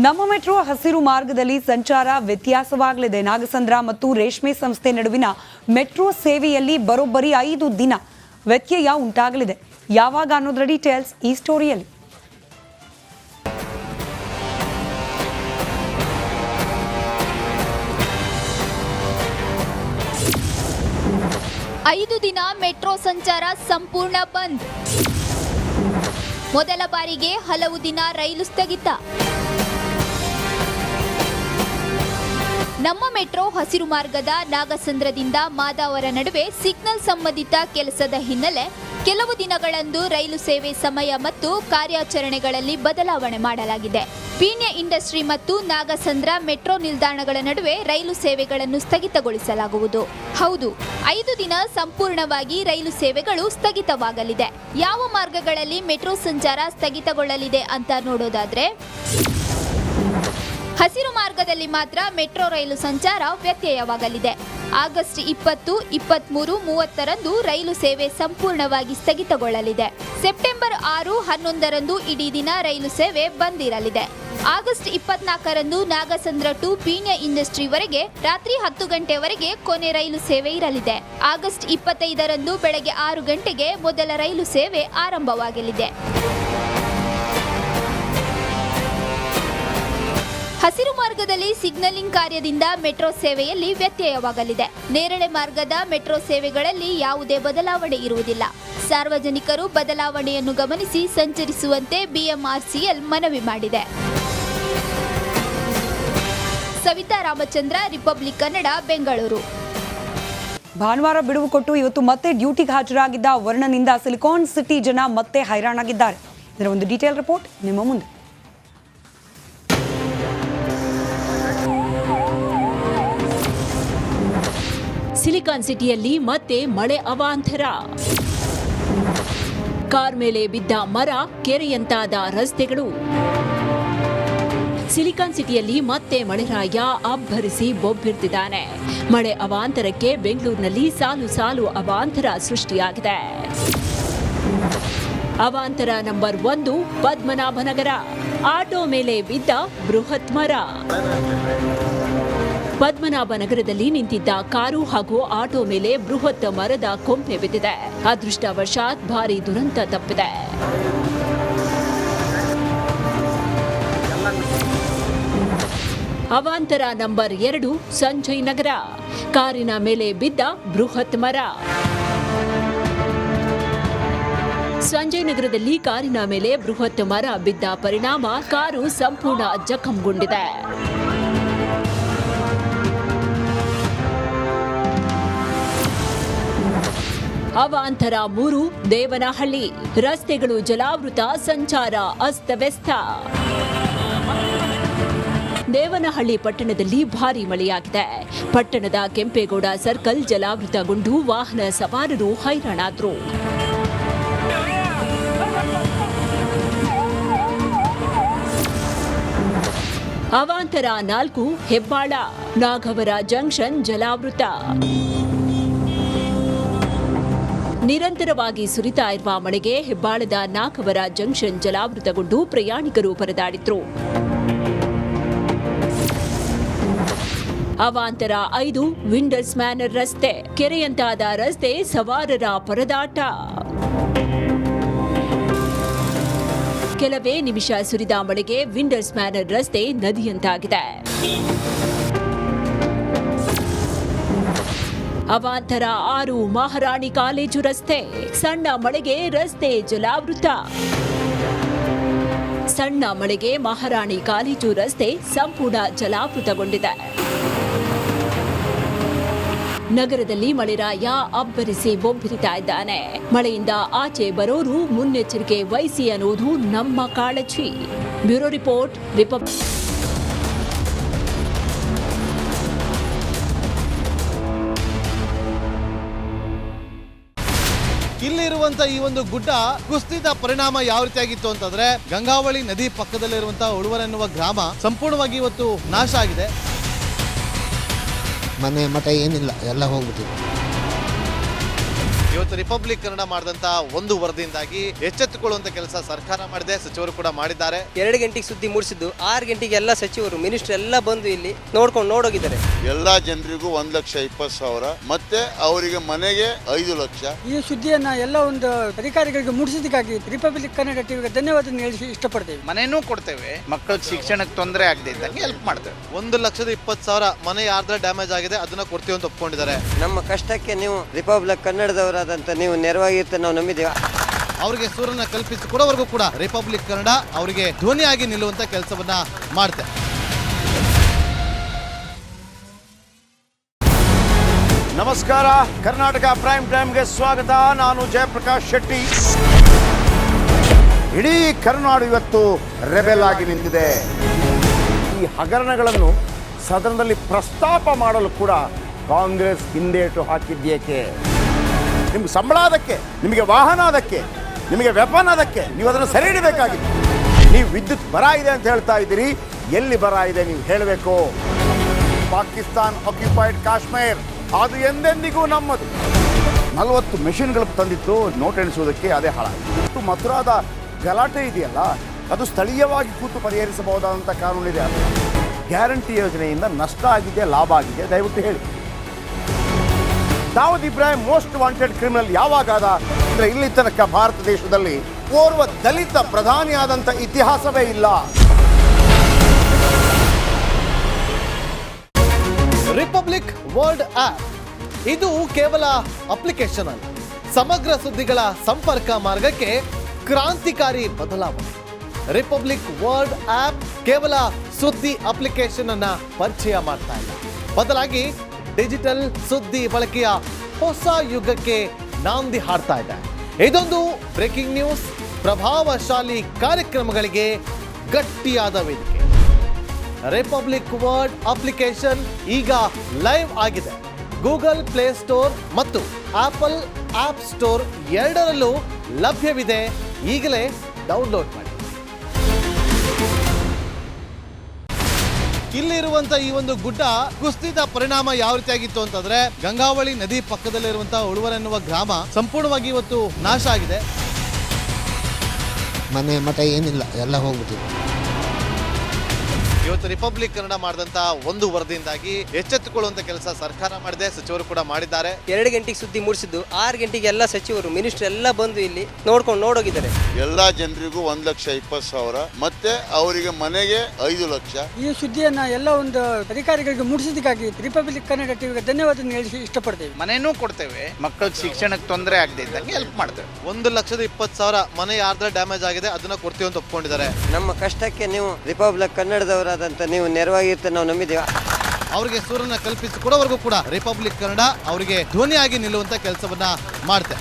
ನಮ್ಮ ಮೆಟ್ರೋ ಹಸಿರು ಮಾರ್ಗದಲ್ಲಿ ಸಂಚಾರ ವ್ಯತ್ಯಾಸವಾಗಲಿದೆ. ನಾಗಸಂದ್ರ ಮತ್ತು ರೇಷ್ಮೆ ಸಂಸ್ಥೆ ನಡುವಿನ ಮೆಟ್ರೋ ಸೇವೆಯಲ್ಲಿ ಬರೋಬ್ಬರಿ 5 ದಿನ ವ್ಯತ್ಯಯ ಉಂಟಾಗಲಿದೆ. ಯಾವಾಗ ಅನ್ನೋದರ ಡೀಟೇಲ್ಸ್ ಈ ಸ್ಟೋರಿಯಲ್ಲಿ. ಐದು ದಿನ ಮೆಟ್ರೋ ಸಂಚಾರ ಸಂಪೂರ್ಣ ಬಂದ್. ಮೊದಲ ಬಾರಿಗೆ ಹಲವು ದಿನ ರೈಲು ಸ್ಥಗಿತ. ನಮ್ಮ ಮೆಟ್ರೋ ಹಸಿರು ಮಾರ್ಗದ ನಾಗಸಂದ್ರದಿಂದ ಮಾದಾವರ ನಡುವೆ ಸಿಗ್ನಲ್ ಸಂಬಂಧಿತ ಕೆಲಸದ ಹಿನ್ನೆಲೆ ಕೆಲವು ದಿನಗಳಂದು ರೈಲು ಸೇವೆ ಸಮಯ ಮತ್ತು ಕಾರ್ಯಾಚರಣೆಗಳಲ್ಲಿ ಬದಲಾವಣೆ ಮಾಡಲಾಗಿದೆ. ಪೀಣ್ಯ ಇಂಡಸ್ಟ್ರಿ ಮತ್ತು ನಾಗಸಂದ್ರ ಮೆಟ್ರೋ ನಿಲ್ದಾಣಗಳ ನಡುವೆ ರೈಲು ಸೇವೆಗಳನ್ನು ಸ್ಥಗಿತಗೊಳಿಸಲಾಗುವುದು. ಹೌದು, 5 ದಿನ ಸಂಪೂರ್ಣವಾಗಿ ರೈಲು ಸೇವೆಗಳು ಸ್ಥಗಿತವಾಗಲಿದೆ. ಯಾವ ಮಾರ್ಗಗಳಲ್ಲಿ ಮೆಟ್ರೋ ಸಂಚಾರ ಸ್ಥಗಿತಗೊಳ್ಳಲಿದೆ ಅಂತ ನೋಡೋದಾದ್ರೆ, ಹಸಿರು ಮಾರ್ಗದಲ್ಲಿ ಮಾತ್ರ ಮೆಟ್ರೋ ರೈಲು ಸಂಚಾರ ವ್ಯತ್ಯಯವಾಗಲಿದೆ. ಆಗಸ್ಟ್ 20, 23, 30ರಂದು ರೈಲು ಸೇವೆ ಸಂಪೂರ್ಣವಾಗಿ ಸ್ಥಗಿತಗೊಳ್ಳಲಿದೆ. ಸೆಪ್ಟೆಂಬರ್ 6, 11ರಂದು ಇಡೀ ದಿನ ರೈಲು ಸೇವೆ ಬಂದ್ ಇರಲಿದೆ. ಆಗಸ್ಟ್ 24ರಂದು ನಾಗಸಂದ್ರ ಟು ಪೀಣ್ಯ ಇಂಡಸ್ಟ್ರಿವರೆಗೆ ರಾತ್ರಿ 10 ಗಂಟೆವರೆಗೆ ಕೊನೆ ರೈಲು ಸೇವೆ ಇರಲಿದೆ. ಆಗಸ್ಟ್ 25ರಂದು ಬೆಳಗ್ಗೆ 6 ಗಂಟೆಗೆ ಮೊದಲ ರೈಲು ಸೇವೆ ಆರಂಭವಾಗಲಿದೆ. ಹಸಿರು ಮಾರ್ಗದಲ್ಲಿ ಸಿಗ್ನಲಿಂಗ್ ಕಾರ್ಯದಿಂದ ಮೆಟ್ರೋ ಸೇವೆಯಲ್ಲಿ ವ್ಯತ್ಯಯವಾಗಲಿದೆ. ನೇರಳೆ ಮಾರ್ಗದ ಮೆಟ್ರೋ ಸೇವೆಗಳಲ್ಲಿ ಯಾವುದೇ ಬದಲಾವಣೆ ಇರುವುದಿಲ್ಲ. ಸಾರ್ವಜನಿಕರು ಬದಲಾವಣೆಯನ್ನು ಗಮನಿಸಿ ಸಂಚರಿಸುವಂತೆ ಬಿಎಂಆರ್ಸಿಎಲ್ ಮನವಿ ಮಾಡಿದೆ. ಸವಿತಾ ರಾಮಚಂದ್ರ, ರಿಪಬ್ಲಿಕ್ ಕನ್ನಡ, ಬೆಂಗಳೂರು. ಭಾನುವಾರ ಬಿಡುವು ಕೊಟ್ಟು ಇವತ್ತು ಮತ್ತೆ ಡ್ಯೂಟಿಗೆ ಹಾಜರಾಗಿದ್ದ ವರ್ಣನಿಂದ ಸಿಲಿಕಾನ್ ಸಿಟಿ ಜನ ಮತ್ತೆ ಹೈರಾಣಾಗಿದ್ದಾರೆ. ಇದರ ಒಂದು ಡೀಟೇಲ್ ರಿಪೋರ್ಟ್ ನಿಮ್ಮ ಮುಂದೆ. ಸಿಲಿಕಾನ್ ಸಿಟಿಯಲ್ಲಿ ಮತ್ತೆ ಮಳೆ ಅವಾಂತರ. ಕಾರ್ ಮೇಲೆ ಬಿದ್ದ ಮರ, ಕೆರೆಯಂತಾದ ರಸ್ತೆಗಳು. ಸಿಲಿಕಾನ್ ಸಿಟಿಯಲ್ಲಿ ಮತ್ತೆ ಮಳೆರಾಯ ಅಬ್ಬರಿಸಿ ಬೊಬ್ಬಿರ್ತಿದ್ದಾನೆ. ಮಳೆ ಅವಾಂತರಕ್ಕೆ ಬೆಂಗಳೂರಿನಲ್ಲಿ ಸಾಲು ಸಾಲು ಅವಾಂತರ ಸೃಷ್ಟಿಯಾಗಿದೆ. ಅವಾಂತರ ನಂಬರ್ 1, ಪದ್ಮನಾಭನಗರ. ಆಟೋ ಮೇಲೆ ಬಿದ್ದ ಬೃಹತ್ ಮರ. ಪದ್ಮನಾಭನಗರದಲ್ಲಿ ನಿಂತಿದ್ದ ಕಾರು ಹಾಗೂ ಆಟೋ ಮೇಲೆ ಬೃಹತ್ ಮರದ ಕೊಂಪೆ ಬಿದ್ದಿದೆ. ಅದೃಷ್ಟವಶಾತ್ ಭಾರಿ ದುರಂತ ತಪ್ಪಿದೆ. ಅವಾಂತರ ನಂಬರ್ 2, ಸಂಜಯ್ ನಗರ. ಕಾರಿನ ಮೇಲೆ ಬಿದ್ದ ಬೃಹತ್ ಮರ. ಸಂಜಯ್ ನಗರದಲ್ಲಿ ಕಾರಿನ ಮೇಲೆ ಬೃಹತ್ ಮರ ಬಿದ್ದ ಪರಿಣಾಮ ಕಾರು ಸಂಪೂರ್ಣ ಜಖಂಗೊಂಡಿದೆ. ಅವಾಂತರ 3, ದೇವನಹಳ್ಳಿ. ರಸ್ತೆಗಳು ಜಲಾವೃತ, ಸಂಚಾರ ಅಸ್ತವ್ಯಸ್ತ. ದೇವನಹಳ್ಳಿ ಪಟ್ಟಣದಲ್ಲಿ ಭಾರೀ ಮಳೆಯಾಗಿದೆ. ಪಟ್ಟಣದ ಕೆಂಪೇಗೌಡ ಸರ್ಕಲ್ ಜಲಾವೃತಗೊಂಡು ವಾಹನ ಸವಾರರು ಹೈರಾಣಾದ್ರು. ಅವಾಂತರ 4, ಹೆಬ್ಬಾಳ. ನಾಗವರ ಜಂಕ್ಷನ್ ಜಲಾವೃತ. ನಿರಂತರವಾಗಿ ಸುರಿತಾ ಇರುವ ಮಳೆಗೆ ಹೆಬ್ಬಾಳದ ನಾಗವರ ಜಂಕ್ಷನ್ ಜಲಾವೃತಗೊಂಡು ಪ್ರಯಾಣಿಕರು ಪರದಾಡಿದ್ರು. ಅವಾಂತರ 5, ವಿಂಡರ್ಸ್ ಮ್ಯಾನರ್ ರಸ್ತೆ. ಕೆರೆಯಂತಾದ ರಸ್ತೆ, ಸವಾರರ ಪರದಾಟ. ಕೆಲವೇ ನಿಮಿಷ ಸುರಿದ ಮಳೆಗೆ ವಿಂಡರ್ಸ್ ಮ್ಯಾನರ್ ರಸ್ತೆ ನದಿಯಂತಾಗಿದೆ. ಅವಾಂತರ 6, ಮಹಾರಾಣಿ ಕಾಲೇಜು ರಸ್ತೆ. ಸಣ್ಣ ಮಳೆಗೆ ರಸ್ತೆ ಜಲಾವೃತ. ಸಣ್ಣ ಮಳೆಗೆ ಮಹಾರಾಣಿ ಕಾಲೇಜು ರಸ್ತೆ ಸಂಪೂರ್ಣ ಜಲಾವೃತಗೊಂಡಿದೆ. ನಗರದಲ್ಲಿ ಮಳೆರಾಯ ಅಬ್ಬರಿಸಿ ಬೊಬ್ಬಿರಿತಾ ಇದ್ದಾನೆ. ಮಳೆಯಿಂದ ಆಚೆ ಬರೋರು ಮುನ್ನೆಚ್ಚರಿಕೆ ವಹಿಸಿ ಅನ್ನೋದು ನಮ್ಮ ಕಾಳಜಿ. Bureau report, republic. ಇಲ್ಲಿರುವಂತ ಈ ಒಂದು ಗುಡ್ಡ ಕುಸಿದ ಪರಿಣಾಮ ಯಾವ ರೀತಿಯಾಗಿತ್ತು ಅಂತಂದ್ರೆ, ಗಂಗಾವಳಿ ನದಿ ಪಕ್ಕದಲ್ಲಿರುವಂತಹ ಉಳುವರ್ ಎನ್ನುವ ಗ್ರಾಮ ಸಂಪೂರ್ಣವಾಗಿ ಇವತ್ತು ನಾಶ ಆಗಿದೆ. ಮನೆ ಮಠ ಏನಿಲ್ಲ, ಎಲ್ಲ ಹೋಗ್ಬಿಟ್ಟಿದೆ. ಇವತ್ತು ರಿಪಬ್ಲಿಕ್ ಕನ್ನಡ ಮಾಡಿದಂತ ಒಂದು ವರದಿಯಿಂದಾಗಿ ಎಚ್ಚೆತ್ತುಕೊಳ್ಳುವಂತ ಕೆಲಸ ಸರ್ಕಾರ ಮಾಡಿದೆ, ಸಚಿವರು ಕೂಡ ಮಾಡಿದ್ದಾರೆ. 2 ಗಂಟೆಗೆ ಸುದ್ದಿ ಮೂಡಿಸಿದ್ದು 6 ಗಂಟೆಗೆ ಎಲ್ಲ ಸಚಿವರು ಮಿನಿಸ್ಟರ್ ಎಲ್ಲ ಬಂದು ಇಲ್ಲಿ ನೋಡೋಗಿದ್ದಾರೆ. ಎಲ್ಲಾ ಜನರಿಗೂ 1,20,000 ಮತ್ತೆ ಅವರಿಗೆ ಮನೆಗೆ 5 ಲಕ್ಷ. ಈ ಸುದ್ದಿಯನ್ನ ಎಲ್ಲ ಒಂದು ಅಧಿಕಾರಿಗಳಿಗೆ ಮೂಡಿಸಿದ್ದಕ್ಕಾಗಿ ರಿಪಬ್ಲಿಕ್ ಕನ್ನಡ ಟಿವಿಗೆ ಧನ್ಯವಾದ ಹೇಳಿ ಇಷ್ಟಪಡ್ತೇವೆ. ಮನೆನೂ ಕೊಡ್ತೇವೆ, ಮಕ್ಕಳಿಗೆ ಶಿಕ್ಷಣಕ್ಕೆ ತೊಂದರೆ ಆಗದೆ ಇದ್ದಂಗೆ ಹೆಲ್ಪ್ ಮಾಡ್ತೇವೆ. 1,20,000 ಮನೆ ಯಾರ್ದ್ರ ಡ್ಯಾಮೇಜ್ ಆಗಿದೆ ಅದನ್ನ ಕೊಡ್ತೀವಿ ಅಂತ ಒಪ್ಕೊಂಡಿದ್ದಾರೆ. ನಮ್ಮ ಕಷ್ಟಕ್ಕೆ ನೀವು ರಿಪಬ್ಲಿಕ್ ಕನ್ನಡದವರಾದಂತ ನೀವು ನೆರವಾಗಿರ್ತ ನಾವು ನಂಬಿದ್ದೇವೆ. ಅವರಿಗೆ ಸೂರನ್ನ ಕಲ್ಪಿಸಿಕೊಡೋವರೆಗೂ ಕೂಡ ರಿಪಬ್ಲಿಕ್ ಕನ್ನಡ ಅವರಿಗೆ ಧ್ವನಿಯಾಗಿ ನಿಲ್ಲುವಂತ ಕೆಲಸವನ್ನ ಮಾಡುತ್ತೆ. ನಮಸ್ಕಾರ, ಕರ್ನಾಟಕ ಪ್ರೈಮ್ ಟೈಮ್ಗೆ ಸ್ವಾಗತ. ನಾನು ಜಯಪ್ರಕಾಶ್ ಶೆಟ್ಟಿ. ಇಡೀ ಕರ್ನಾಡು ಇವತ್ತು ರೆಬೆಲ್ ಆಗಿ ನಿಂತಿದೆ. ಈ ಹಗರಣಗಳನ್ನು ಸದನದಲ್ಲಿ ಪ್ರಸ್ತಾಪ ಮಾಡಲು ಕೂಡ ಕಾಂಗ್ರೆಸ್ ಹಿಂದೇಟು ಹಾಕಿದ್ದೇಕೆ? ನಿಮ್ಗೆ ಸಂಬಳ ಅದಕ್ಕೆ, ನಿಮಗೆ ವಾಹನ ಅದಕ್ಕೆ, ನಿಮಗೆ ವೆಪನ್ ಅದಕ್ಕೆ, ನೀವು ಅದನ್ನು ಸೆರೆ ಹಿಡಬೇಕಾಗಿತ್ತು. ನೀವು ವಿದ್ಯುತ್ ಬರ ಇದೆ ಅಂತ ಹೇಳ್ತಾ ಇದ್ದೀರಿ, ಎಲ್ಲಿ ಬರ ಇದೆ ನೀವು ಹೇಳಬೇಕು. ಪಾಕಿಸ್ತಾನ್ ಆಕ್ಯುಪೈಡ್ ಕಾಶ್ಮೀರ್ ಅದು ಎಂದೆಂದಿಗೂ ನಮ್ಮದು. 40 ಮೆಷಿನ್ಗಳು ತಂದಿತ್ತು ನೋಟ್ ಎಣಿಸುವುದಕ್ಕೆ, ಅದೇ ಹಾಳಾಯಿತು. ಮಥುರಾದ ಗಲಾಟೆ ಇದೆಯಲ್ಲ, ಅದು ಸ್ಥಳೀಯವಾಗಿ ಕೂತು ಪರಿಹರಿಸಬಹುದಾದಂಥ ಕಾನೂನಿದೆ. ಅದು ಗ್ಯಾರಂಟಿ ಯೋಜನೆಯಿಂದ ನಷ್ಟ ಆಗಿದೆ, ಲಾಭ ಆಗಿದೆ, ದಯವಿಟ್ಟು ಹೇಳಿ. Dawood Ibrahim most wanted criminal ಯಾವಾಗಾದ ಅಂದರೆ ಇಲ್ಲಿ ತನಕ ಭಾರತ ದೇಶದಲ್ಲಿ ಓರ್ವ ದಲಿತ ಪ್ರಧಾನಿಯಾದಂಥ ಇತಿಹಾಸವೇ ಇಲ್ಲ. ರಿಪಬ್ಲಿಕ್ ವರ್ಲ್ಡ್ ಆಪ್ ಇದು ಕೇವಲ ಅಪ್ಲಿಕೇಶನ್ ಅಲ್ಲ, ಸಮಗ್ರ ಸುದ್ದಿಗಳ ಸಂಪರ್ಕ ಮಾರ್ಗಕ್ಕೆ ಕ್ರಾಂತಿಕಾರಿ ಬದಲಾವಣೆ. ರಿಪಬ್ಲಿಕ್ ವರ್ಲ್ಡ್ ಆಪ್ ಕೇವಲ ಸುದ್ದಿ ಅಪ್ಲಿಕೇಶನ್ ಅನ್ನ ಪರಿಚಯ ಮಾಡ್ತಾ ಇಲ್ಲ, ಬದಲಾಗಿ ಡಿಜಿಟಲ್ ಸುದ್ದಿ ಬಳಕೆಯ ಹೊಸ ಯುಗಕ್ಕೆ ನಾಂದಿ ಹಾಡ್ತಾ ಇದೆ. ಇದೊಂದು ಬ್ರೇಕಿಂಗ್ ನ್ಯೂಸ್, ಪ್ರಭಾವಶಾಲಿ ಕಾರ್ಯಕ್ರಮಗಳಿಗೆ ಗಟ್ಟಿಯಾದ ವೇದಿಕೆ. ರಿಪಬ್ಲಿಕ್ ವರ್ಲ್ಡ್ ಅಪ್ಲಿಕೇಶನ್ ಈಗ ಲೈವ್ ಆಗಿದೆ. ಗೂಗಲ್ ಪ್ಲೇ ಸ್ಟೋರ್ ಮತ್ತು ಆಪಲ್ ಆಪ್ ಸ್ಟೋರ್ ಎರಡರಲ್ಲೂ ಲಭ್ಯವಿದೆ. ಈಗಲೇ ಡೌನ್ಲೋಡ್ ಮಾಡಿ. ಇಲ್ಲಿರುವಂತ ಈ ಒಂದು ಗುಡ್ಡ ಕುಸಿದ ಪರಿಣಾಮ ಯಾವ ರೀತಿಯಾಗಿತ್ತು ಅಂತಂದ್ರೆ, ಗಂಗಾವಳಿ ನದಿ ಪಕ್ಕದಲ್ಲಿರುವಂತಹ ಉಳುವರ್ ಎನ್ನುವ ಗ್ರಾಮ ಸಂಪೂರ್ಣವಾಗಿ ಇವತ್ತು ನಾಶ ಆಗಿದೆ. ಮನೆ ಮಠ ಏನಿಲ್ಲ, ಎಲ್ಲ ಹೋಗ್ಬಿಟ್ಟಿದೆ. ಇವತ್ತು ರಿಪಬ್ಲಿಕ್ ಕನ್ನಡ ಮಾಡಿದಂತ ಒಂದು ವರದಿಯಿಂದಾಗಿ ಎಚ್ಚೆತ್ತುಕೊಳ್ಳುವಂತ ಕೆಲಸ ಸರ್ಕಾರ ಮಾಡಿದೆ, ಸಚಿವರು ಕೂಡ ಮಾಡಿದ್ದಾರೆ. 2 ಗಂಟೆಗೆ ಸುದ್ದಿ ಮೂಡಿಸಿದ್ದು 6 ಗಂಟೆಗೆ ಎಲ್ಲ ಸಚಿವರು ಮಿನಿಸ್ಟರ್ ಎಲ್ಲ ಬಂದು ಇಲ್ಲಿ ನೋಡೋಗಿದ್ದಾರೆ. ಎಲ್ಲಾ ಜನರಿಗೂ 1,20,000 ಮತ್ತೆ ಅವರಿಗೆ ಮನೆಗೆ 5 ಲಕ್ಷ. ಈ ಸುದ್ದಿಯನ್ನ ಎಲ್ಲ ಒಂದು ಅಧಿಕಾರಿಗಳಿಗೆ ಮೂಡಿಸಿದ್ದಕ್ಕಾಗಿ ರಿಪಬ್ಲಿಕ್ ಕನ್ನಡ ಟಿವಿಗೆ ಧನ್ಯವಾದ ಹೇಳಿ ಇಷ್ಟಪಡ್ತೇವೆ. ಮನೆನೂ ಕೊಡ್ತೇವೆ, ಮಕ್ಕಳಿಗೆ ಶಿಕ್ಷಣಕ್ಕೆ ತೊಂದರೆ ಆಗದೆ ಇದ್ದಂಗೆ ಹೆಲ್ಪ್ ಮಾಡ್ತೇವೆ. 1,20,000 ಮನೆ ಯಾರ್ದ್ರ ಡ್ಯಾಮೇಜ್ ಆಗಿದೆ ಅದನ್ನ ಕೊಡ್ತೀವಿ ಅಂತ ಒಪ್ಕೊಂಡಿದ್ದಾರೆ. ನಮ್ಮ ಕಷ್ಟಕ್ಕೆ ನೀವು ರಿಪಬ್ಲಿಕ್ ಕನ್ನಡದವರಾದಂತ ನೀವು ನೆರವಾಗಿರ್ತ ನಾವು ನಂಬಿದ್ದೇವೆ. ಅವರಿಗೆ ಸೂರನ್ನ ಕಲ್ಪಿಸಿಕೊಡೋವರೆಗೂ ಕೂಡ ರಿಪಬ್ಲಿಕ್ ಕನ್ನಡ ಅವರಿಗೆ ಧ್ವನಿಯಾಗಿ ನಿಲ್ಲುವಂತ ಕೆಲಸವನ್ನ ಮಾಡುತ್ತೆ.